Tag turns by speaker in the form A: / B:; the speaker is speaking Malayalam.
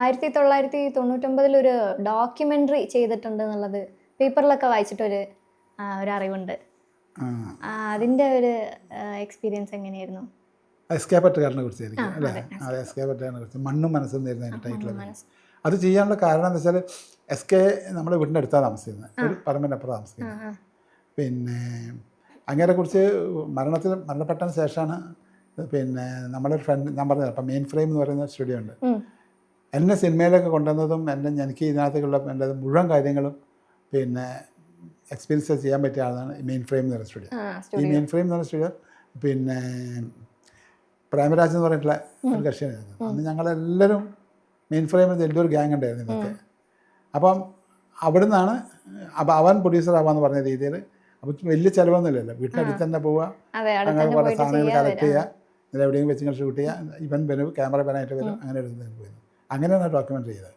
A: 1999 ഒരു ഡോക്യുമെന്ററി ചെയ്തിട്ടുണ്ട് എന്നുള്ളത് പേപ്പറിലൊക്കെ വായിച്ചിട്ടൊരു ഒരു അറിവുണ്ട്. അതിന്റെ ഒരു എക്സ്പീരിയൻസ് എങ്ങനെയായിരുന്നു?
B: എസ്കേപ്പറ്റുകാരനെ കുറിച്ചായിരിക്കും അല്ലേ? അതെ, എസ്കേപ്പറ്റുകാരനെ കുറിച്ച് മണ്ണും മനസ്സും തരുന്ന അതിൻ്റെ ടൈറ്റിൽ. അത് ചെയ്യാനുള്ള കാരണം എന്താ വെച്ചാൽ എസ്കെ നമ്മുടെ വീടിൻ്റെ അടുത്താണ് താമസിക്കുന്നത്, ഒരു പറമ്പിനപ്പുറം താമസിക്കുന്നത്. പിന്നെ അങ്ങേരെ കുറിച്ച് മരണപ്പെട്ടതിന് ശേഷമാണ് പിന്നെ നമ്മളൊരു ഫ്രണ്ട്, ഞാൻ പറഞ്ഞത് അപ്പം മെയിൻ ഫ്രെയിം എന്ന് പറയുന്ന സ്റ്റുഡിയോ ഉണ്ട്. എന്നെ സിനിമയിലൊക്കെ കൊണ്ടുവന്നതും എനിക്ക് ഇതിനകത്തേക്കുള്ള എൻ്റെ മുഴുവൻ കാര്യങ്ങളും പിന്നെ എക്സ്പീരിയൻസ് ചെയ്യാൻ പറ്റിയ ആളാണ് മെയിൻ ഫ്രെയിം എന്ന് പറയുന്ന സ്റ്റുഡിയോ. ഈ മെയിൻ ഫ്രെയിം എന്ന് പറയുന്ന സ്റ്റുഡിയോ പിന്നെ പ്രേമരാജ് എന്ന് പറഞ്ഞിട്ടുള്ള ഒരു കക്ഷിയായിരുന്നു. അന്ന് ഞങ്ങളെല്ലാവരും മെയിൻ ഫ്രെയിമിൽ വലിയൊരു ഗ്യാങ് ഉണ്ടായിരുന്നു ഇന്നത്തെ. അപ്പം അവിടെ നിന്നാണ് അവൻ പ്രൊഡ്യൂസർ ആവാന്ന് പറഞ്ഞ രീതിയിൽ. അപ്പം വലിയ ചിലവൊന്നുമില്ലല്ലോ, വീട്ടിനടുത്ത് തന്നെ പോവുക, അങ്ങനെ കുറേ സാധനങ്ങൾ കളക്ട് ചെയ്യുക, ഇതിൽ എവിടെയെങ്കിലും വെച്ച് ഷൂട്ട് ചെയ്യുക, ഇവൻ വരും, ക്യാമറ മാനായിട്ട് വരും, അങ്ങനെ എടുക്കുന്നതിന് പോയിരുന്നു. അങ്ങനെയാണ് ഡോക്യുമെൻ്ററി ചെയ്തത്.